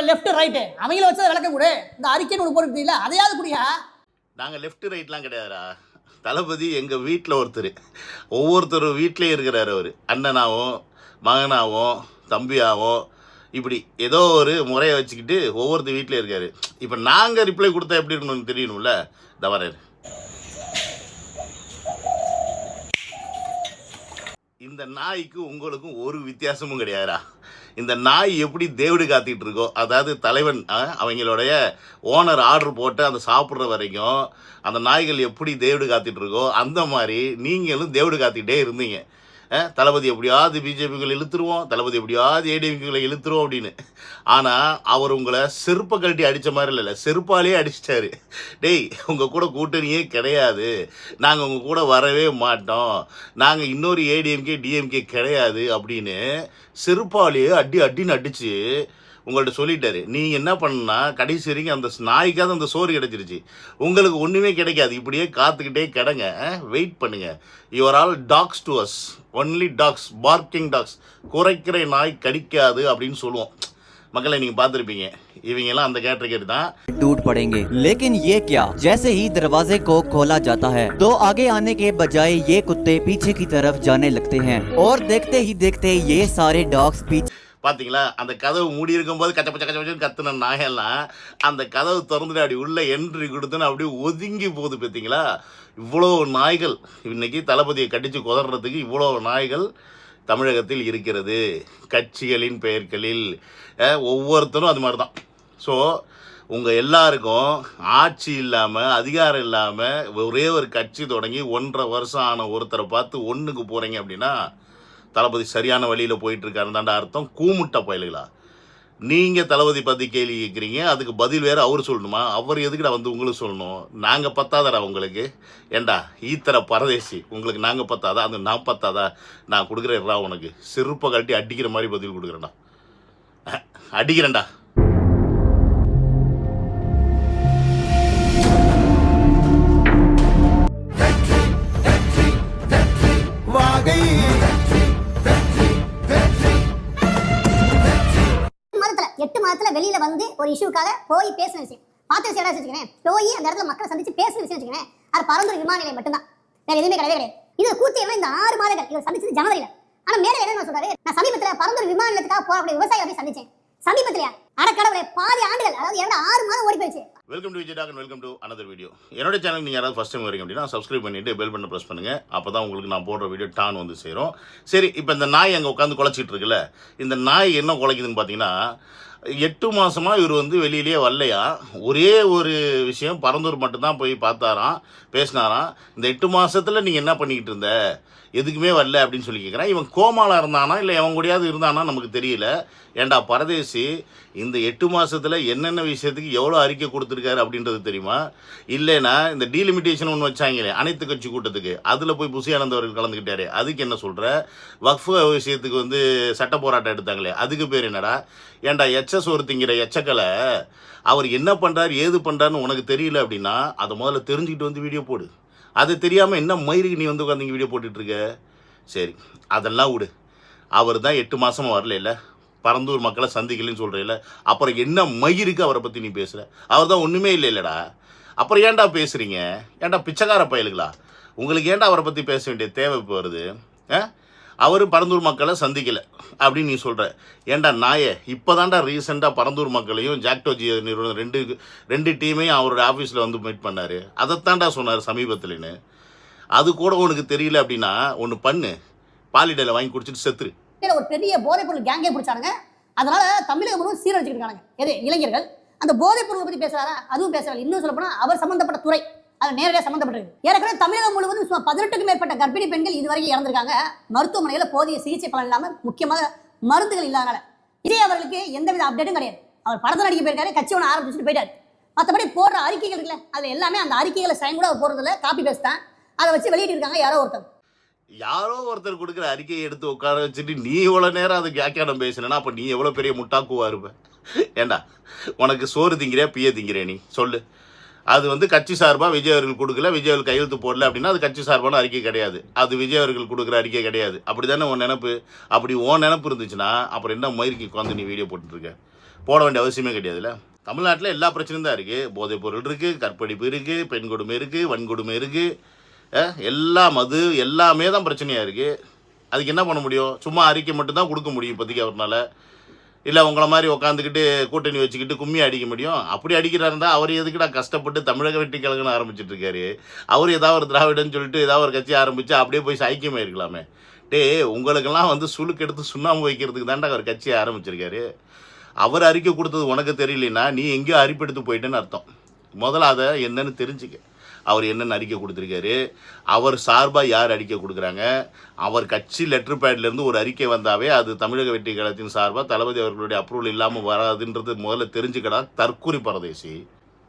Left right அவங்கள வச்சதை விளக்கம் கொடு. இந்த அறிக்கைன்னு ஒரு போட்டு இல்லை அதையாவது குடியா. நாங்கள் லெஃப்ட் ரைட்லாம் கிடையாதுடா. தளபதி எங்கள் வீட்டில் ஒருத்தர், ஒவ்வொருத்தரும் வீட்டிலே இருக்கிறார். அவர் அண்ணனாவும் மகனாவும் தம்பியாவும் இப்படி ஏதோ ஒரு முறையை வச்சுக்கிட்டு ஒவ்வொருத்தர் வீட்டிலே இருக்கார். இப்போ நாங்கள் ரிப்ளை கொடுத்தா எப்படி இருக்கணும்னு தெரியணும்ல. தவறாரு இந்த நாய்க்கு உங்களுக்கும் ஒரு வித்தியாசமும் கிடையாதுடா. இந்த நாய் எப்படி தேவடு காத்திட்டு இருக்கோ, அதாவது தலைவன் அவங்களுடைய ஓனர் ஆர்டர் போட்டு அந்த சாப்பிட்ற வரைக்கும் அந்த நாய்கள் எப்படி தேவடு காத்திட்டு இருக்கோ அந்த மாதிரி நீங்களும் தேவடு காத்திட்டே இருந்தீங்க. தளபதி எப்படியாவது பிஜேபிகளை இழுத்துருவோம், தளபதி எப்படியாவது ஏடிஎம்களை இழுத்துருவோம் அப்படின்னு. ஆனால் அவர் உங்களை செருப்பை கழட்டி அடித்த மாதிரி இல்லை, செருப்பாலே அடிச்சிட்டாரு. டேய், உங்கள் கூட கூட்டணியே கிடையாது, நாங்கள் உங்கள் கூட வரவே மாட்டோம், நாங்கள் இன்னொரு ஏடிஎம்கே டிஎம்கே கிடையாது அப்படின்னு செருப்பாலேயே அடின்னு அடித்து உங்கள்கிட்ட சொல்லிட்டாரு. நீங்கள் என்ன பண்ணா கடைசி வரைக்கும் அந்த நாய்க்காவது அந்த சோறு கிடைச்சிருச்சு, உங்களுக்கு ஒன்றுமே கிடைக்காது. இப்படியே காத்துக்கிட்டே கிடங்க, வெயிட் பண்ணுங்க. Your all tax to us, only tax, parking tax, குறைக்கிற நாய் கடிக்காது அப்படின்னு சொல்லுவோம். மக்களை நீங்க பார்த்துருப்பீங்க, இவங்க எல்லாம் அந்த கேட்டகரி தான். टूट पड़ेंगे, लेकिन ये क्या, जैसे ही दरवाजे को खोला जाता है तो आगे आने के बजाय ये कुत्ते पीछे की तरफ जाने लगते हैं और देखते ही देखते ये सारे डॉग्स पीछे. பார்த்தீங்களா, அந்த கதவு மூடி இருக்கும்போது கச்சப்பச்சன்னு கத்துன நாயெல்லாம் அந்த கதவு திறந்துட்டு அப்படி உள்ள என்ட்ரி கொடுத்துன்னு அப்படியே ஒதுங்கி போகுது. பார்த்தீங்களா, இவ்வளோ நாய்கள் இன்னைக்கு தளபதியை கடிச்சு குதறதுக்கு இவ்வளோ நாய்கள் தமிழகத்தில் இருக்கிறது. கட்சிகளின் பெயர்களில் ஒவ்வொருத்தரும் அது மாதிரி தான். ஸோ உங்கள் எல்லாருக்கும் ஆட்சி இல்லாமல் அதிகாரம் இல்லாமல் ஒரே ஒரு கட்சி தொடங்கி 1.5 வருஷம் ஆன ஒருத்தரை பார்த்து ஒன்றுக்கு போகிறீங்க அப்படின்னா தளபதி சரியான வழியில் போயிட்டுருக்காரு தாண்டா அர்த்தம். கூமுட்டை பயலுகளா, நீங்கள் தளபதி பற்றி கேள்வி கேட்குறீங்க, அதுக்கு பதில் வேறு அவர் சொல்லணுமா? அவர் எதுக்குடா வந்து உங்களுக்கு சொல்லணும்? நாங்கள் பத்தாதடா உங்களுக்கு? ஏண்டா ஈத்தர பரதேசி, உங்களுக்கு நாங்கள் பத்தாதா? அது நான் பத்தாதா? நான் கொடுக்குறேன்டா உனக்கு, செருப்பை கழட்டி அடிக்கிற மாதிரி பதில் கொடுக்குறேன்டா, அடிக்கிறேன்டா. வெளியில வந்து ஒரு இஷ்யூக்காக போய் பேசின விஷயம் பார்த்த விஷயம் வச்சுக்கிறேன், போய் அந்த இடத்துல மக்களை சந்திச்சு பேசின விஷயம் வச்சுக்கிறேன், அது பரந்தூர் விமான நிலையம் மட்டும்தான், வேற எதுவுமே கிடையவே கிடையாது. இது கூத்து எல்லாம் இந்த 6 மாதங்கள் இவர் சந்திச்சது ஜனவரியில. ஆனா மேல என்ன சொல்றாரு, நான் சமீபத்துல பரந்தூர் விமான நிலையத்துக்காக போறக்கூடிய விவசாயி அப்படி சந்திச்சேன். சமீபத்திலேயே அடக்கடவுளே பாதி ஆண்டுகள், அதாவது 6 மாதம் ஓடி போயிடுச்சு. Welcome to Vijay talk and welcome to another video. என்னோட சேனல் நீங்கள் யாராவது ஃபஸ்ட் டைம் வரீங்க அப்படின்னா சப்ஸ்கிரைப் பண்ணிட்டு பெல் பட்டனை ப்ரெஸ் பண்ணுங்க, அப்போ தான் உங்களுக்கு நான் போடுற வீடியோ டான் வந்து சேரும். சரி, இப்போ இந்த நாய் அங்கே உட்காந்து குலைச்சிட்டு இருக்குல்ல, இந்த நாய் என்ன குலைக்குதுன்னு பார்த்தீங்கன்னா, 8 மாதமாக இவர் வந்து வெளியிலேயே வரலையா. ஒரே ஒரு விஷயம், பரந்தூர் மட்டும்தான் போய் பார்த்தாராம், பேசினாராம். இந்த 8 மாதத்தில் நீங்கள் என்ன பண்ணிக்கிட்டு இருந்த, எதுக்குமே வரல அப்படின்னு சொல்லி கேட்குறேன். இவன் கோமாலாக இருந்தானா இல்லை எவன் கூடயாவது இருந்தானா நமக்கு தெரியல. ஏண்டா பரதேசி, இந்த 8 மாதத்தில் என்னென்ன விஷயத்துக்கு எவ்வளோ அறிக்கை கொடுத்துருக்காரு அப்படின்றது தெரியுமா? இல்லைன்னா இந்த டீலிமிட்டேஷன் ஒன்று வச்சாங்களே அனைத்து கட்சி கூட்டத்துக்கு, அதில் போய் புசி ஆனந்தவர்கள் கலந்துக்கிட்டாரு, அதுக்கு என்ன சொல்கிற? வக்ஃபு விஷயத்துக்கு வந்து சட்ட போராட்டம் எடுத்தாங்களே, அதுக்கு பேர் என்னடா? ஏண்டா எச்சஸ் ஒருத்திங்கிற எச்சக்கலை அவர் என்ன பண்ணுறாரு ஏது பண்ணுறாருன்னு உனக்கு தெரியல அப்படின்னா அதை முதல்ல தெரிஞ்சுக்கிட்டு வந்து வீடியோ போடு. அது தெரியாமல் என்ன மயிருக்கு நீ வந்து உட்காந்து வீடியோ போட்டுட்ருக்க? சரி, அதெல்லாம் விடு. அவர் தான் 8 மாதமாக வரல இல்லை, பரந்தூர் மக்களை சந்திக்கலன்னு சொல்கிறேன்ல, அப்புறம் என்ன மயிருக்கு அவரை பற்றி நீ பேசுகிற? அவர் தான் ஒன்றுமே இல்லை இல்லைடா, அப்புறம் ஏன்டா பேசுகிறீங்க? ஏன்டா பிச்சைக்கார பயலுங்களா, உங்களுக்கு ஏன்டா அவரை பற்றி பேச வேண்டிய தேவை இப்போ வருது? அவர் பரந்தூர் மக்களை சந்திக்கலை அப்படின்னு நீ சொல்கிற. ஏன்டா நாயே, இப்போ தான்டா ரீசெண்டாக பரந்தூர் மக்களையும் ஜாக்டோஜி நிறுவனம் ரெண்டு டீமையும் அவரோட ஆஃபீஸில் வந்து மீட் பண்ணார், அதைத்தான்டா சொன்னார் சமீபத்துலன்னு. அது கூட உனக்கு தெரியல அப்படின்னா ஒன்று பண்ணு, பாலிடலை வாங்கி குடிச்சிட்டு செத்துரு. ஒரு பெரிய போதைப் பொருள் கேங்கே பிடிச்சானுங்க, அதனால தமிழகம் முழுவதும் சீரழிச்சுட்டு இருக்காங்க. எது இளைஞர்கள் அந்த போதைப் பொருளை பற்றி பேசுறாரா? அதுவும் பேசவில்லை. இன்னும் சொல்ல போனால் அவர் சம்பந்தப்பட்ட துறை அது நேரடியாக சம்மந்தப்பட்டிருக்கு. ஏற்கனவே தமிழகம் முழுவதும் 18க்கும் மேற்பட்ட கர்ப்பிணி பெண்கள் இதுவரைக்கும் இறந்திருக்காங்க, மருத்துவமனையில் போதிய சிகிச்சை பலன் இல்லாமல், முக்கியமாக மருந்துகள் இல்லாதனால. இதே அவர்களுக்கு எந்தவித அப்டேட்டும் கிடையாது. அவர் படத்தை நடிக்க போயிருக்காரு, கட்சி ஒன்று ஆரம்பிச்சுட்டு போயிட்டார். மற்றபடி போடுற அறிக்கைகள் இருக்குல்ல, அதில் எல்லாமே அந்த அறிக்கைகளை சைன் கூட அவர் போடுறதில்ல, காப்பி பேஸ்ட் தான். அதை வச்சு வெளியிட்டிருக்காங்க யாரோ ஒருத்தர் கொடுக்குற அறிக்கையை எடுத்து உட்கார வச்சுட்டு நீ இவ்வளோ நேரம் அது வியாக்கியானம் பேசுனா அப்போ நீ எவ்வளோ பெரிய முட்டாக்குவா இருப்ப? ஏண்டா உனக்கு சோறு திங்கிறே பிய திங்கிறே நீ சொல்லு? அது வந்து கட்சி சார்பாக விஜய் அவர்கள் கொடுக்கல, விஜய் அவர்கள் கையெழுத்து போடல அப்படின்னா அது கட்சி சார்பான அறிக்கை கிடையாது, அது விஜய் அவர்கள் கொடுக்குற அறிக்கை கிடையாது. அப்படி தானே உன் நினப்பு? அப்படி உன் நினப்பு இருந்துச்சுன்னா அப்புறம் என்ன மயிருக்கு உட்காந்து நீ வீடியோ போட்டுருக்க? போட வேண்டிய அவசியமே கிடையாதுல்ல. தமிழ்நாட்டில் எல்லா பிரச்சனையும் தான் இருக்குது. போதைப் பொருள் இருக்குது, கற்பழிப்பு இருக்குது, பெண் கொடுமை இருக்குது, வன்கொடுமை இருக்குது, எல்லா மது எல்லாமே தான் பிரச்சனையாக இருக்குது. அதுக்கு என்ன பண்ண முடியும்? சும்மா அறிக்கை மட்டும்தான் கொடுக்க முடியும் இப்போதைக்கு அவர்னால. இல்லை உங்களை மாதிரி உட்காந்துக்கிட்டு கூட்டணி வச்சுக்கிட்டு கும்மி அடிக்க முடியும்? அப்படி அடிக்கிறாருந்தா அவர் எதுக்குடா கஷ்டப்பட்டு தமிழக வெற்றி கழகம்னு ஆரம்பிச்சிட்டு இருக்காரு? அவர் ஏதாவது ஒரு திராவிடன்னு சொல்லிட்டு ஏதாவது ஒரு கட்சி ஆரம்பித்து அப்படியே போய் ஐக்கியமாக இருக்கலாமே. உங்களுக்கெல்லாம் வந்து சுளுக்கு எடுத்து சுண்ணாம்பு வைக்கிறதுக்கு தாண்டா அவர் கட்சியை ஆரம்பிச்சிருக்காரு. அவர் அறிக்கை கொடுத்தது உனக்கு தெரியலனா நீ எங்கேயோ அரிப்பெடுத்து போயிட்டேன்னு அர்த்தம். முதல்ல அதை என்னன்னு தெரிஞ்சுக்க. அவர் என்னென்ன அறிக்கை கொடுத்துருக்காரு, அவர் சார்பாக யார் அறிக்கை கொடுக்குறாங்க, அவர் கட்சி லெட்டர் பேட்லேருந்து ஒரு அறிக்கை வந்தாவே அது தமிழக வெற்றி கழகத்தின் சார்பாக தளபதி அவர்களுடைய அப்ரூவல் இல்லாமல் வராதுன்றது முதல்ல தெரிஞ்சுக்கடா தற்கூரி பரதேசி.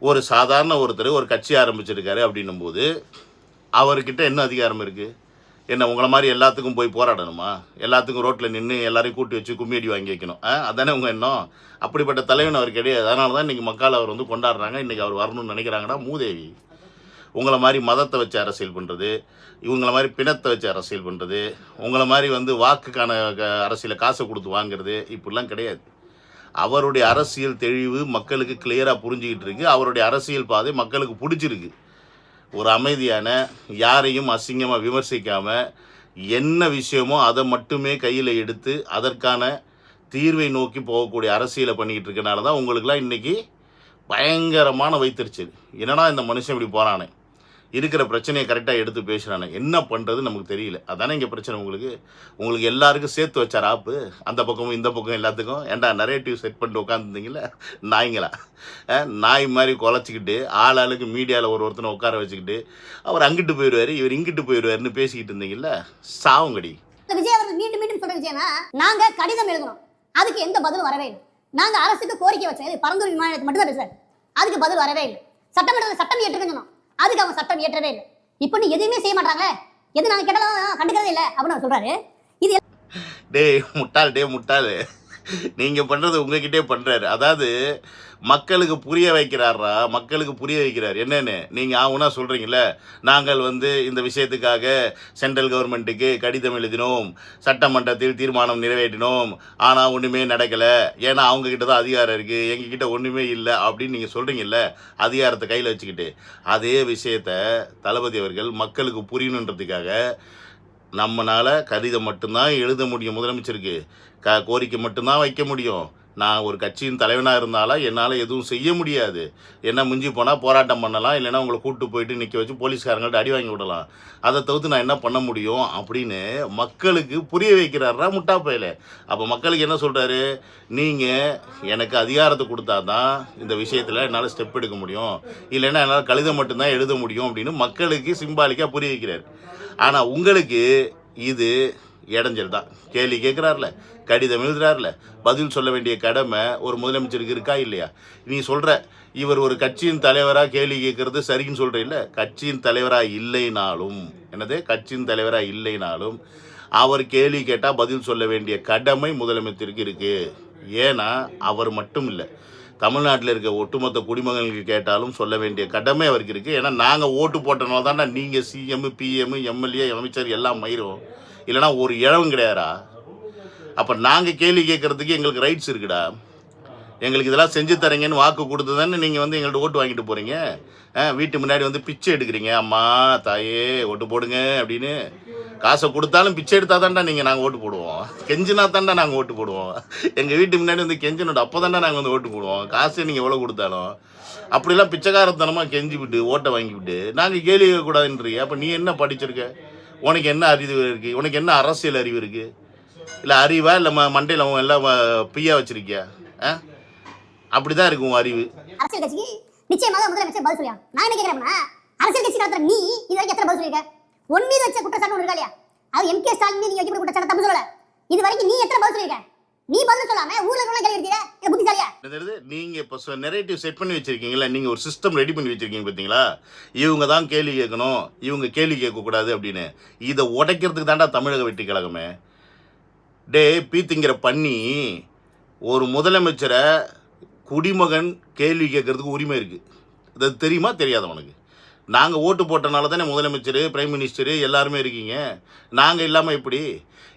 ஒரு சாதாரண ஒருத்தர் ஒரு கட்சி ஆரம்பிச்சிருக்காரு அப்படின்னும் போது அவர்கிட்ட என்ன அதிகாரம் இருக்குது? என்ன உங்களை மாதிரி எல்லாத்துக்கும் போய் போராடணுமா? எல்லாத்துக்கும் ரோட்டில் நின்று எல்லாரையும் கூட்டி வச்சு கும்மியடி வாங்கி வைக்கணும்? அதானே உங்கள் எண்ணம்? அப்படிப்பட்ட தலைவன் அவர் கிடையாது. அதனால தான் இன்றைக்கி மக்கள் அவர் வந்து கொண்டாடுறாங்க. இன்றைக்கி அவர் வரணும்னு நினைக்கிறாங்கன்னா மூதேவி. உங்களை மாதிரி மதத்தை வச்சு அரசியல் பண்ணுறது, இவங்களை மாதிரி பிணத்தை வச்சு அரசியல் பண்ணுறது, உங்களை மாதிரி வந்து வாக்குக்கான அரசியலை காசை கொடுத்து வாங்குறது இப்படிலாம் கிடையாது. அவருடைய அரசியல் தெளிவு மக்களுக்கு கிளியராக புரிஞ்சுக்கிட்டு இருக்கு. அவருடைய அரசியல் பாதை மக்களுக்கு பிடிச்சிருக்கு. ஒரு அமைதியான, யாரையும் அசிங்கமாக விமர்சிக்காமல் என்ன விஷயமோ அதை மட்டுமே கையில் எடுத்து அதற்கான தீர்வை நோக்கி போகக்கூடிய அரசியலை பண்ணிக்கிட்டு இருக்கனால தான் உங்களுக்கெல்லாம் இன்றைக்கி பயங்கரமான வைத்தறிச்சல். என்னன்னா இந்த மனுஷன் இப்படி போகிறானே, இருக்கிற பிரச்சனையை கரெக்டாக எடுத்து பேசுகிறானே, என்ன பண்ணுறது நமக்கு தெரியல. அதானே இங்கே பிரச்சனை. உங்களுக்கு எல்லாருக்கும் சேர்த்து வச்சார் ஆப்பு, அந்த பக்கமும் இந்த பக்கம் எல்லாத்துக்கும். ஏன்டா நரேட்டிவ் செட் பண்ணிட்டு உட்காந்துருந்தீங்களே நாய்ங்களா? நாய் மாதிரி குலைச்சிக்கிட்டு ஆளுக்கு மீடியாவில் ஒருத்தனை உட்கார வச்சுக்கிட்டு அவர் அங்கிட்டு போயிடுவார் இவர் இங்கிட்டு போயிடுவாருன்னு பேசிக்கிட்டு இருந்தீங்கல்ல, சாவுங்கடி. விஜய் அவர்கள் மீண்டும் மீண்டும் சொல்ற விஷயம்னா, நாங்க கடிதம் எழுதணும், அதுக்கு எந்த பதிலும் வரவே இல்லை. நாங்க அரசுக்கு கோரிக்கை வச்சோம், பரந்தூர் விமான நிலையத்தை மட்டும் தான் பேசுறாரு, அதுக்கு பதில் வரவே இல்லை. சட்டமன்றத்தில் சட்டம் இயற்றுன்னு சொன்னோம், அதுக்கு அவங்க சட்டம் இயற்றவே இல்லை. இப்போ நீ எதுவுமே செய்ய மாட்டாங்களே, எது நாங்கள் கேட்டாலும் கண்டுக்கிறதே இல்லை அப்படின்னு அவர் சொல்றாரு. இது முட்டாள் நீங்கள் பண்ணுறது உங்ககிட்டே பண்ணுறாரு. அதாவது மக்களுக்கு புரிய வைக்கிறாரா, மக்களுக்கு புரிய வைக்கிறார் என்னென்னு. நீங்கள் ஆகுனா சொல்கிறீங்கள, நாங்கள் வந்து இந்த விஷயத்துக்காக சென்ட்ரல் கவர்மெண்ட்டுக்கு கடிதம் எழுதினோம், சட்டமன்றத்தில் தீர்மானம் நிறைவேற்றினோம், ஆனால் ஒன்றுமே நடக்கலை, ஏன்னா அவங்கக்கிட்ட தான் அதிகாரம் இருக்குது, எங்ககிட்ட ஒன்றுமே இல்லை அப்படின்னு நீங்கள் சொல்கிறீங்கல்ல, அதிகாரத்தை கையில் வச்சுக்கிட்டு. அதே விஷயத்தை தளபதி அவர்கள் மக்களுக்கு புரியணுன்றதுக்காக நம்மளால் கடிதம் மட்டும்தான் எழுத முடியும், முதலமைச்சருக்கு கோரிக்கை மட்டும்தான் வைக்க முடியும். நான் ஒரு கட்சியின் தலைவனாக இருந்தாலும் என்னால் எதுவும் செய்ய முடியாது. என்ன மிஞ்சி போனால் போராட்டம் பண்ணலாம், இல்லைன்னா உங்களை கூப்பிட்டு போயிட்டு நிற்க வச்சு போலீஸ்காரங்கள்ட்ட அடி வாங்கி விடலாம். அதை தவிர்த்து நான் என்ன பண்ண முடியும் அப்படின்னு மக்களுக்கு புரிய வைக்கிறாரா முட்டாப்பையில. அப்போ மக்களுக்கு என்ன சொல்கிறாரு, நீங்கள் எனக்கு அதிகாரத்தை கொடுத்தா தான் இந்த விஷயத்தில் என்னால் ஸ்டெப் எடுக்க முடியும், இல்லைன்னா என்னால் கடிதம் மட்டும்தான் எழுத முடியும் அப்படின்னு மக்களுக்கு சிம்பாலிக்காக புரிய வைக்கிறார். ஆனால் உங்களுக்கு இது இடைஞ்சல் தான். கேள்வி கேட்குறாருல, கடிதம் எழுதுறாருல, பதில் சொல்ல வேண்டிய கடமை ஒரு முதலமைச்சருக்கு இருக்கா இல்லையா? நீ சொல்கிற இவர் ஒரு கட்சியின் தலைவராக கேள்வி கேட்குறது சரின்னு சொல்கிற இல்லை, கட்சியின் தலைவராக இல்லைனாலும், என்னது கட்சியின் தலைவராக இல்லைனாலும் அவர் கேள்வி கேட்டால் பதில் சொல்ல வேண்டிய கடமை முதலமைச்சருக்கு இருக்குது. ஏன்னா அவர் மட்டும் இல்லை, தமிழ்நாட்டில் இருக்க ஒட்டுமொத்த குடிமகன்களுக்கு கேட்டாலும் சொல்ல வேண்டிய கடமை அவருக்கு இருக்குது. ஏன்னா நாங்கள் ஓட்டு போட்டனால தானே நீங்கள் சிஎம், பிஎம், எம்எல்ஏ, அமைச்சர் எல்லாம் மயிரும், இல்லைனா ஒரு இழவும் கிடையாதா? அப்போ நாங்கள் கேள்வி கேட்குறதுக்கு எங்களுக்கு ரைட்ஸ் இருக்குடா. எங்களுக்கு இதெல்லாம் செஞ்சு தரீங்கன்னு வாக்கு கொடுத்து தானே நீங்கள் வந்து எங்கள்கிட்ட ஓட்டு வாங்கிட்டு போகிறீங்க. வீட்டு முன்னாடி வந்து பிச்சை எடுக்கிறீங்க, அம்மா தாயே ஓட்டு போடுங்க அப்படின்னு. காசை கொடுத்தாலும் பிச்சை எடுத்தால் தாண்டா நாங்கள் ஓட்டு போடுவோம், கெஞ்சினா தாண்டா நாங்கள் ஓட்டு போடுவோம். எங்கள் வீட்டு முன்னாடி வந்து கெஞ்சனோட அப்போ தாண்டா நாங்கள் வந்து ஓட்டு போடுவோம். காசு நீங்கள் எவ்வளோ கொடுத்தாலும் அப்படிலாம் பிச்சைக்காரத்தனமாக கெஞ்சி விட்டு ஓட்டை வாங்கி விட்டு நாங்கள் கேள்வி கேட்கக்கூடாதுன்றீங்க. அப்போ நீ என்ன படிச்சிருக்க? உனக்கு என்ன அறிவு இருக்குது? உனக்கு என்ன அரசியல் அறிவு இருக்குது? இல்லை அறிவா இல்லை மண்டையில் அவன் எல்லாம் பிய்யா வச்சிருக்கியா? அப்படி தான் இருக்கும் அறிவு. அரசியல் கட்சிக்கு நிச்சயமாக முதலமைச்சர் பதில் சொல்லியா? நான் என்ன கேட்கிறேன்னா, அரசியல் கட்சி நடத்துற நீ இது வரைக்கும் எத்தனை பதில் சொல்லியிருக்க? ஒன் மீது வச்ச குற்றச்சாட்டு ஒன்று இருக்கா இல்லையா? அது எம்கே ஸ்டாலின் நீங்க வைக்கப்பட்ட குற்றச்சாட்டு தப்பு சொல்லல. இது வரைக்கும் நீ எத்தனை பதில் சொல்லியிருக்க? நீ பதில் சொல்லாம ஊர்ல கூட கேள்வி எடுத்தீங்க, இது புத்திசாலியா? நீங்க இப்போ நெரேட்டிவ் செட் பண்ணி வச்சிருக்கீங்களா, நீங்க ஒரு சிஸ்டம் ரெடி பண்ணி வச்சிருக்கீங்க பார்த்தீங்களா? இவங்க தான் கேள்வி கேட்கணும், இவங்க கேள்வி கேட்கக்கூடாது அப்படின்னு. இதை உடைக்கிறதுக்கு தாண்டா தமிழக வெற்றி கழகமே. பீத்திங்கிற பண்ணி ஒரு முதலமைச்சரை குடிமகன் கேள்வி கேட்கறதுக்கு உரிமை இருக்குது. இது தெரியுமா தெரியாத உனக்கு? நாங்கள் ஓட்டு போட்டனால தானே முதலமைச்சர், பிரைம் மினிஸ்டரு எல்லாருமே இருக்கீங்க. நாங்கள் இல்லாமல் எப்படி?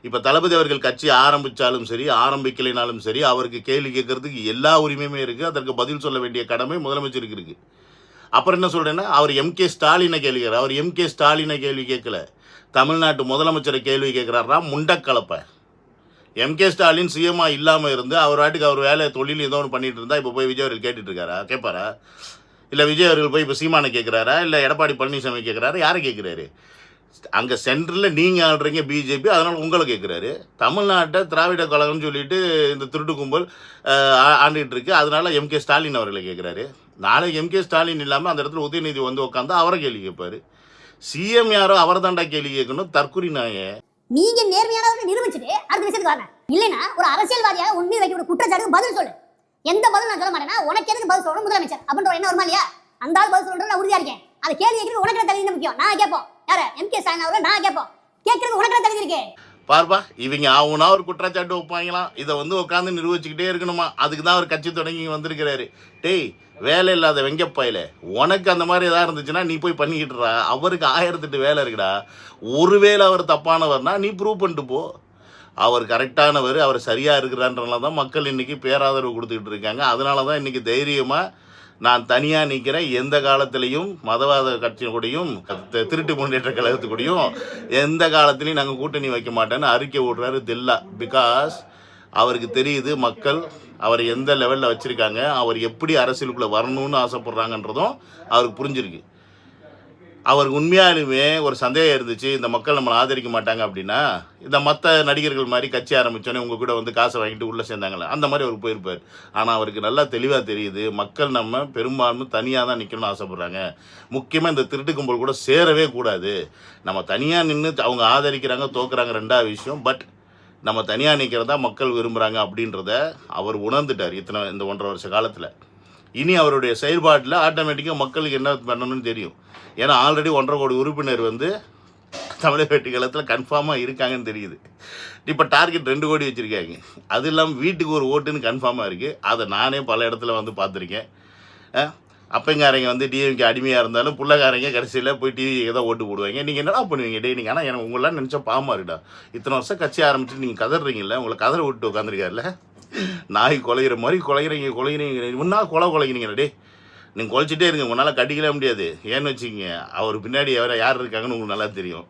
இப்போ தளபதி அவர்கள் கட்சி ஆரம்பித்தாலும் சரி, ஆரம்பிக்கலைனாலும் சரி, அவருக்கு கேள்வி கேட்கறதுக்கு எல்லா உரிமையுமே இருக்குது. அதற்கு பதில் சொல்ல வேண்டிய கடமை முதலமைச்சருக்கு இருக்குது. அப்புறம் என்ன சொல்கிறேன்னா, அவர் எம்கே ஸ்டாலினை கேள்வி கேட்குறார். அவர் எம்கே ஸ்டாலினை கேள்வி கேட்கல, தமிழ்நாட்டு முதலமைச்சரை கேள்வி கேட்குறாரா முண்டக்கலப்பை. எம்கே ஸ்டாலின் சிஎம்மா இல்லாமல் இருந்து அவர் வாட்டுக்கு அவர் வேலை தொழில் ஏதோ ஒன்று பண்ணிட்டு இருந்தால் இப்போ போய் விஜய் அவர்கள் கேட்டுட்ருக்காரா? கேட்பாரா? இல்லை விஜய் அவர்கள் போய் இப்போ சீமானை கேட்குறாரா? இல்லை எடப்பாடி பழனிசாமி கேட்குறாரு? யாரை கேட்குறாரு? அங்கே சென்ட்ரலில் நீங்கள் ஆடுறீங்க பிஜேபி, அதனால் உங்களை கேட்குறாரு. தமிழ்நாட்டை திராவிட கழகம்னு சொல்லிட்டு இந்த திருட்டு கும்பல் ஆண்டுகிட்டு இருக்கு. அதனால எம்கே ஸ்டாலின் அவர்களை கேட்குறாரு. நாளைக்கு எம்கே ஸ்டாலின் இல்லாமல் அந்த இடத்துல உதயநிதி வந்து உட்காந்து அவரை கேள்வி கேட்பாரு. சிஎம் யாரோ அவரை தாண்டா கேள்வி கேட்கணும். தற்குறி நாயே. நீங்க நேர்மையானவர்கள் நிரூபிச்சுட்டு அடுத்த விஷயத்துக்கு வாங்க. இல்லைன்னா ஒரு அரசியல்வாதியாக உண்மையை வைக்கிற குற்றச்சாட்டுக்கு பதில் சொல்லு. எந்த பதில் நான் சொல்ல மாட்டேன்னா உனக்கு எதுக்கு பதில் சொல்லணும் முதலமைச்சர் அப்படின்ற என்ன வருமா இல்லையா? அந்த ஆள் பதில் சொல்றது நான் உறுதியா இருக்கேன். அதை கேள்வி கேட்கறது உனக்கு தகுதி முக்கியம். நான் கேட்போம் யாரு எம்கே ஸ்டாலின் அவர்கள் நான் கேட்போம். கேட்கறது உனக்கு தகுதி இருக்கேன். பார்ப்பா, இவங்க ஆகுனா ஒரு குற்றச்சாட்டு வைப்பாங்களாம். இதை வந்து உட்காந்து நிரூபிச்சுக்கிட்டே இருக்கணுமா? அதுக்கு தான் அவர் கட்சி தொடங்கி வந்திருக்கிறாரு. டேய், வேலை இல்லாத வெங்கப்பாயில உனக்கு அந்த மாதிரி எதாவது இருந்துச்சுன்னா நீ போய் பண்ணிக்கிட்டுறா. அவருக்கு 1008 வேலை இருக்குடா. ஒருவேளை அவர் தப்பானவர்னா நீ ப்ரூவ் பண்ணிட்டு போ. அவர் கரெக்டானவர், அவர் சரியாக இருக்கிறான்றனால தான் மக்கள் இன்றைக்கி பேராதரவு கொடுத்துக்கிட்டு இருக்காங்க. அதனால தான் இன்றைக்கி தைரியமாக நான் தனியாக நிற்கிறேன். எந்த காலத்திலையும் மதவாத கட்சியோடையும் திருட்டு முன்னேற்ற கழகத்துக்கூடையும் எந்த காலத்துலையும் நாங்கள் கூட்டணி வைக்க மாட்டேன்னு அறிக்கை விடுறாரு தில்லா. பிகாஸ் அவருக்கு தெரியுது மக்கள் அவரை எந்த லெவலில் வச்சுருக்காங்க, அவர் எப்படி அரசியலுக்குள்ளே வரணும்னு ஆசைப்பட்றாங்கன்றதும் அவருக்கு புரிஞ்சிருக்கு. அவருக்கு உண்மையாலுமே ஒரு சந்தேகம் இருந்துச்சு, இந்த மக்கள் நம்மளை ஆதரிக்க மாட்டாங்க அப்படின்னா இந்த மற்ற நடிகர்கள் மாதிரி கட்சி ஆரம்பித்தோன்னே உங்கள் கூட வந்து காசை வாங்கிட்டு உள்ளே சேர்ந்தாங்களே அந்த மாதிரி அவர் போயிருப்பார். ஆனால் அவருக்கு நல்லா தெளிவாக தெரியுது மக்கள் நம்ம பெரும்பான்மை தனியாக தான் நிற்கணும்னு ஆசைப்பட்றாங்க. முக்கியமாக இந்த திருட்டு கும்பல் கூட சேரவே கூடாது. நம்ம தனியாக நின்று அவங்க ஆதரிக்கிறாங்க தோக்குறாங்க ரெண்டாவது விஷயம். பட் நம்ம தனியாக நிற்கிறதா மக்கள் விரும்புகிறாங்க அப்படின்றத அவர் உணர்ந்துட்டார் இந்த 1.5 வருஷ காலத்தில். இனி அவருடைய செயல்பாட்டில் ஆட்டோமேட்டிக்காக மக்களுக்கு என்ன பண்ணணும்னு தெரியும். ஏன்னா ஆல்ரெடி 1.5 கோடி உறுப்பினர் வந்து தமிழக வெற்றி கழகத்தில் கன்ஃபார்மாக இருக்காங்கன்னு தெரியுது. இப்போ டார்கெட் 2 கோடி வச்சுருக்காங்க. அது இல்லாமல் வீட்டுக்கு ஒரு ஓட்டுன்னு கன்ஃபார்மாக இருக்குது. அதை நானே பல இடத்துல வந்து பார்த்துருக்கேன். அப்பங்காரங்க வந்து டிஎம்கே அடிமையாக இருந்தாலும் பிள்ளைக்காரங்க கடைசியில் போய் டிவிக்கு தான் ஓட்டு போடுவாங்க. நீங்கள் என்னடா பண்ணுவீங்க டே? நீங்கள் ஆனால் எனக்கு உங்களெலாம் நினச்சா பாவமாக இருக்குடா. இத்தனை வருஷம் கட்சி ஆரம்பிச்சுட்டு நீங்கள் கதறீங்கல்ல, உங்களை கதற விட்டு உட்காந்துருக்காருல்ல. நாய் குலைகிற மாதிரி குலைகிறீங்க முன்னா குலைக்கிறீங்க டே. நீங்கள் குலைச்சிட்டே இருங்க, உங்களால் கட்டிக்கல முடியாது. ஏன்னு வச்சுக்கிங்க, அவர் பின்னாடி யார் இருக்காங்கன்னு உங்களுக்கு நல்லா தெரியும்.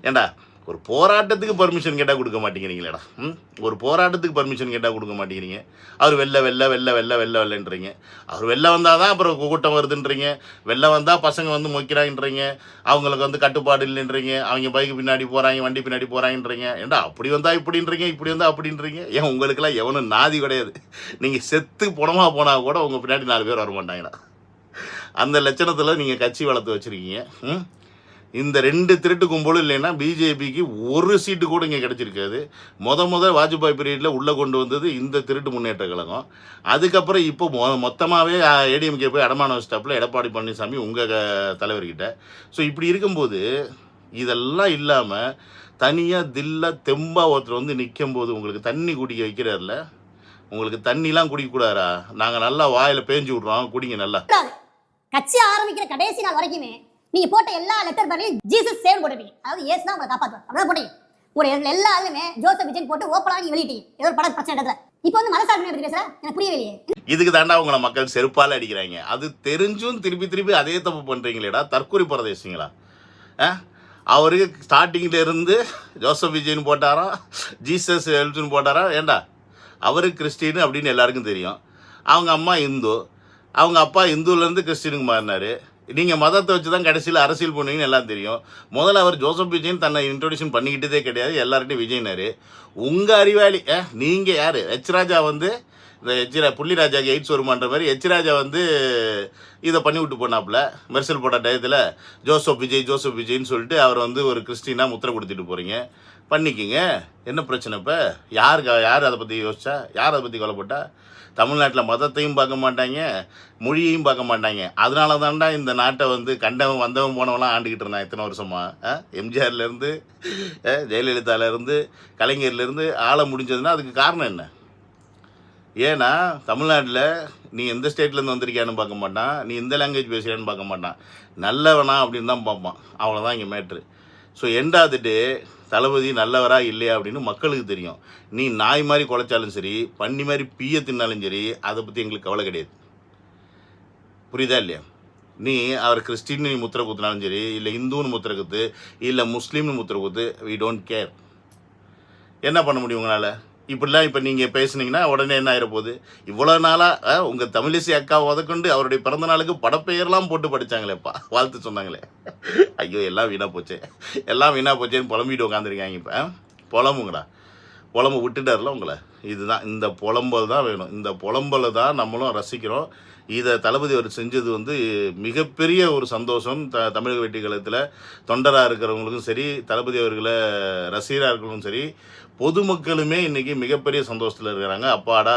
ஏண்டா ஒரு போராட்டத்துக்கு பர்மிஷன் கேட்டால் கொடுக்க மாட்டேங்கிறீங்களேடா. ஒரு போராட்டத்துக்கு பர்மிஷன் கேட்டால் கொடுக்க மாட்டேங்கிறீங்க. அவர் வெள்ளன்றீங்க. அவர் வெளில வந்தால் தான் அப்புறம் கூட்டம் வருதுன்றீங்க. வெளில வந்தால் பசங்க வந்து மொக்கிறாங்கன்றீங்க. அவங்களுக்கு வந்து கட்டுப்பாடு இல்லைன்றீங்க. அவங்க பைக்கு பின்னாடி போகிறாங்க, வண்டி பின்னாடி போகிறாங்கன்றீங்க. ஏண்டா அப்படி வந்தால் இப்படின்றீங்க, இப்படி வந்தால் அப்படின்றீங்க. ஏன் உங்களுக்கெல்லாம் எவனும் நாதி கிடையாது. நீங்கள் செத்து புணமாக போனால் கூட உங்கள் பின்னாடி 4 பேர் வர மாட்டாங்கடா. அந்த லட்சணத்தில் நீங்கள் கட்சி வளர்த்து வச்சுருக்கீங்க. இந்த 2 திருட்டு கும்பலும் இல்லைன்னா பிஜேபிக்கு ஒரு சீட்டு கூட இங்கே கிடச்சிருக்காது. முதல் வாஜ்பாய் பீரியடில் உள்ளே கொண்டு வந்தது இந்த திருட்டு முன்னேற்ற கழகம். அதுக்கப்புறம் இப்போ மொத்தமாகவே ஏடிஎம்கே போய் அடமான வச்சிட்டாப்புல எடப்பாடி பழனிசாமி உங்கள் தலைவர்கிட்ட. ஸோ இப்படி இருக்கும்போது இதெல்லாம் இல்லாமல் தனியாக தில்லாக தெம்பாக ஒருத்தர் வந்து நிற்கும்போது உங்களுக்கு தண்ணி குடிக்க வைக்கிறார்ல, உங்களுக்கு தண்ணிலாம் குடிக்கக்கூடாதா? நாங்கள் நல்லா வாயில் பேஞ்சு விட்றோம், குடிங்க நல்லா. கட்சி ஆரம்பிக்கிற கடைசி நாள் வரைக்குமே நீங்க போட்ட எல்லா லெட்டர் பேர்லயும் ஜீசஸ் சேவ் போட்டுட்டீங்க. அதாவது இயேசு தான் உங்களை காப்பாற்றுவார் அப்படிதான் போட்டீங்க. உங்களுடைய எல்லா ஆளுமே ஜோசப் விஜய் போட்டு ஓப்பனா நீ வெளியிட்டீங்க ஏதோ ஒரு பட பிரச்சனை இடத்துல. இப்போ வந்து மனசாட்சி பத்தி பேசுற எனக்கு புரியவே. இதுக்கு தாண்டா உங்களை மக்கள் செருப்பால் அடிக்கிறாங்க. அது தெரிஞ்சும் திருப்பி அதே தப்பு பண்ணுறீங்களேடா. தற்கொலை பிரதேசிங்களா? அவருக்கு ஸ்டார்டிங்கில் இருந்து ஜோசப் விஜய்னு போட்டாராம், ஜீசஸ் ஹெல்ப்ஸ்னு போட்டாரா. ஏண்டா அவருக்கு கிறிஸ்டின் அப்படின்னு எல்லாருக்கும் தெரியும். அவங்க அம்மா இந்து, அவங்க அப்பா இந்துலேருந்து கிறிஸ்டினுக்கு மாறினார். நீங்கள் மதத்தை வச்சு தான் கடைசியில் அரசியல் பண்ணுவீங்கன்னு எல்லாம் தெரியும். முதல்ல அவர் ஜோசப் விஜய்னு தன்னை இன்ட்ரோடியூஷன் பண்ணிக்கிட்டதே கிடையாது. எல்லார்ட்டையும் விஜய்னாரு. உங்கள் அறிவாளி நீங்கள் யார்? ராஜா வந்து இந்த புள்ளிராஜாக்கு எய்ட்ஸ் வருமான்ற மாதிரி ராஜா வந்து இதை பண்ணி விட்டு போனாப்புல. மெர்சல் போட்ட டயத்தில் ஜோசப் விஜய்ன்னு சொல்லிட்டு அவர் வந்து ஒரு கிறிஸ்டினாக முத்திரை கொடுத்துட்டு போகிறீங்க. பண்ணிக்கிங்க, என்ன பிரச்சனை? இப்போ யார் அதை பற்றி யோசிச்சா? யார் அதை பற்றி கொலைப்பட்டா? தமிழ்நாட்டில் மதத்தையும் பார்க்க மாட்டாங்க, மொழியையும் பார்க்க மாட்டாங்க. அதனால தான்டா இந்த நாட்டை வந்து கண்டவன் வந்தவன் போனவெல்லாம் ஆண்டுக்கிட்டு இருந்தான் இத்தனை வருஷமாக. எம்ஜிஆர்லேருந்து ஜெயலலிதாவிலேருந்து கலைஞர்லேருந்து ஆள முடிஞ்சதுன்னா அதுக்கு காரணம் என்ன? ஏன்னா தமிழ்நாட்டில் நீ எந்த ஸ்டேட்லேருந்து வந்திருக்கியான்னு பார்க்க மாட்டான், நீ எந்த லாங்குவேஜ் பேசுகிறியான்னு பார்க்க மாட்டான், நல்லவனா அப்படின்னு தான் பார்ப்பான். அவ்வளோதான் இங்கே matter. So end of the day Thalapathy நல்லவரா இல்லையா அப்படின்னு மக்களுக்கு தெரியும். நீ நாய் மாதிரி குலைச்சாலும் சரி, பன்னி மாதிரி பீய தின்னாலும் சரி, அதை பற்றி எங்களுக்கு கவலை கிடையாது. புரியுதா இல்லையா? நீ அவர் கிறிஸ்டின்னு நீ முத்திரை குத்துனாலும் சரி, இல்லை இந்துன்னு முத்திரை குத்து, இல்லை முஸ்லீம்னு முத்திரை குத்து, வி டோன்ட் கேர். என்ன பண்ண முடியும் உங்களால்? இப்படிலாம் இப்போ நீங்கள் பேசுனீங்கன்னா உடனே என்ன ஆகிடப்போகுது? இவ்வளோ நாளாக உங்கள் தமிழிசை அக்கா உதக்கொண்டு அவருடைய பிறந்த நாளுக்கு படப்பெயர்லாம் போட்டு படித்தாங்களேப்பா, வாழ்த்து சொன்னாங்களே. ஐயோ எல்லாம் வீணாக போச்சே, எல்லாம் வீணாக போச்சேன்னு புலம்பிட்டு உட்காந்துருக்காங்க. இப்போ புலம்புங்கடா, புலம்பு விட்டுட்டார்ல உங்களை. இதுதான், இந்த புலம்பல் தான் வேணும். இந்த புலம்பலை தான் நம்மளும் ரசிக்கிறோம். இதை தளபதி அவர் செஞ்சது வந்து மிகப்பெரிய ஒரு சந்தோஷம். தமிழக வெற்றி கழகத்தில் தொண்டராக இருக்கிறவங்களுக்கும் சரி, தளபதி அவர்களை ரசிகராக இருக்கிறவங்களும் சரி, பொதுமக்களுமே இன்றைக்கி மிகப்பெரிய சந்தோஷத்தில் இருக்கிறாங்க. அப்பாடா,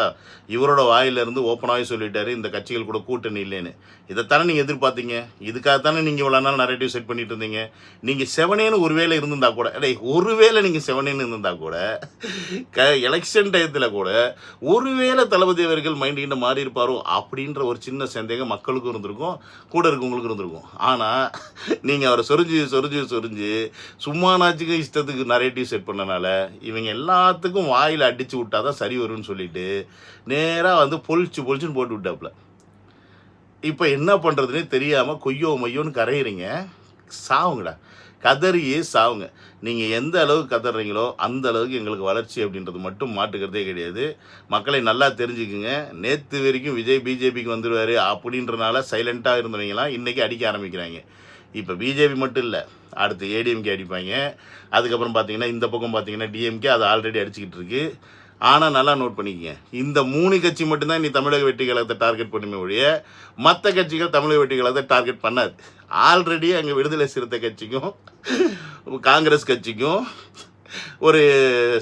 இவரோட வாயிலிருந்து ஓப்பனாகவே சொல்லிட்டாரு இந்த கட்சிகள் கூட கூட்டணி இல்லைன்னு. இதைத்தானே நீங்கள் எதிர்பார்த்தீங்க? இதுக்காகத்தானே நீங்கள் இவ்வளோ நாள் நரேட்டிவ் செட் பண்ணிட்டு இருந்தீங்க. நீங்கள் செவனேன்னு ஒருவேளை இருந்திருந்தா கூட, ஒருவேளை நீங்கள் செவனேன்னு இருந்திருந்தா கூட, எலெக்ஷன் டயத்தில் கூட ஒருவேளை தளபதி அவர்கள் மைண்டிகிட்ட மாறி இருப்பாரோ அப்படின்ற ஒரு சின்ன சந்தேகம் மக்களுக்கும் இருந்திருக்கும், கூட இருக்கவங்களுக்கும் இருந்திருக்கும். ஆனால் நீங்கள் அவரை சொரிஞ்சு சும்மானாச்சுக்கு இஷ்டத்துக்கு நரேட்டிவ் செட் பண்ணனால இவங்க எல்லாத்துக்கும் வாயில் அடித்து விட்டா தான் சரி வரும்னு சொல்லிட்டு நேராக வந்து பொழிச்சுன்னு போட்டு விட்டாப்புல. இப்போ என்ன பண்ணுறதுனே தெரியாமல் கொய்யோ மையோன்னு கரையிறீங்க. சாவுங்கடா, கதறியே சாவுங்க. நீங்கள் எந்த அளவுக்கு கதறீங்களோ அந்த அளவுக்கு எங்களுக்கு வளர்ச்சி அப்படின்றது மட்டும் மாட்டுக்கிறதே கிடையாது. மக்களை நல்லா தெரிஞ்சுக்குங்க. நேற்று வரைக்கும் விஜய் பிஜேபிக்கு வந்துடுவார் அப்படின்றனால சைலண்ட்டாக இருந்தவங்களாம் இன்றைக்கி அடிக்க ஆரம்பிக்கிறாங்க. இப்போ பிஜேபி மட்டும் இல்லை, அடுத்து ஏடிஎம்கே அடிப்பாங்க. அதுக்கப்புறம் பார்த்தீங்கன்னா இந்த பக்கம் பார்த்தீங்கன்னா டிஎம்கே அது ஆல்ரெடி அடிச்சுக்கிட்டு இருக்கு. ஆனால் நல்லா நோட் பண்ணிக்கங்க, இந்த 3 கட்சி மட்டும்தான் நீ தமிழக வெற்றி கழகத்தை டார்கெட் பண்ணுமே ஒழிய மற்ற கட்சிகள் தமிழக வெற்றி கழகத்தை டார்கெட் பண்ணாது. ஆல்ரெடி அங்கே விடுதலை சிறுத்தை கட்சிக்கும் காங்கிரஸ் கட்சிக்கும் ஒரு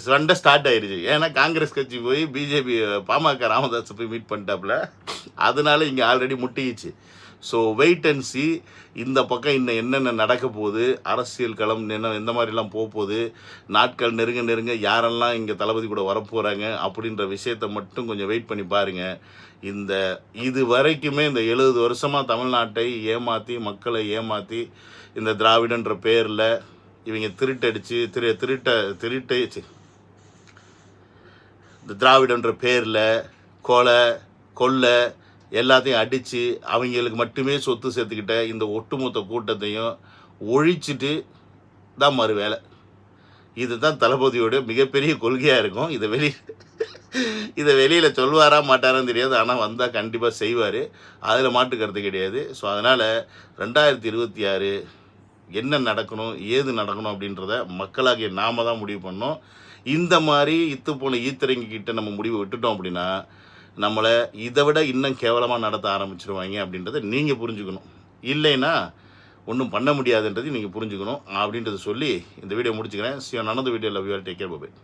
சண்டை ஸ்டார்ட் ஆயிடுச்சு. ஏன்னா காங்கிரஸ் கட்சி போய் பிஜேபி பாமக ராமதாஸ் போய் மீட் பண்ணிட்டாப்புல, அதனால இங்கே ஆல்ரெடி முட்டிச்சு. So wait and see. இந்த பக்கம் இன்னும் என்னென்ன நடக்க போகுது, அரசியல் களம் என்ன எந்த மாதிரிலாம் போகுது, நாட்கள் நெருங்க யாரெல்லாம் இங்கே தளபதி கூட வரப்போகிறாங்க அப்படின்ற விஷயத்தை மட்டும் கொஞ்சம் வெயிட் பண்ணி பாருங்கள். இது வரைக்குமே இந்த 70 வருஷமாக தமிழ்நாட்டை ஏமாற்றி, மக்களை ஏமாற்றி, இந்த திராவிடன்ற பேரில் இவங்க திருட்டடிச்சு இந்த திராவிடன்ற பேரில் கொலை எல்லாத்தையும் அடித்து அவங்களுக்கு மட்டுமே சொத்து சேர்த்துக்கிட்ட இந்த ஒட்டுமொத்த கூட்டத்தையும் ஒழிச்சிட்டு தான் மறு வேலை. இதுதான் தளபதியோட மிகப்பெரிய கொள்கையாக இருக்கும். இதை வெளியில் சொல்வாரா மாட்டாரான்னு தெரியாது, ஆனால் வந்தால் கண்டிப்பாக செய்வார், அதில் மாட்டு கருத்து கிடையாது. ஸோ அதனால் 2026 என்ன நடக்கணும் ஏது நடக்கணும் அப்படின்றத மக்களாகிய நாம தான் முடிவு பண்ணோம். இந்த மாதிரி போன ஈத்தரங்கிட்ட நம்ம முடிவு விட்டுட்டோம் அப்படின்னா நம்மளை இதை விட இன்னும் கேவலமாக நடத்த ஆரம்பிச்சிருவாங்க அப்படின்றத நீங்கள் புரிஞ்சுக்கணும். இல்லைன்னா ஒன்றும் பண்ண முடியாதுன்றது நீங்கள் புரிஞ்சுக்கணும் அப்படின்றத சொல்லி இந்த வீடியோ முடிச்சுக்கிறேன். See you on another video. Love you all. Take care. Bye bye.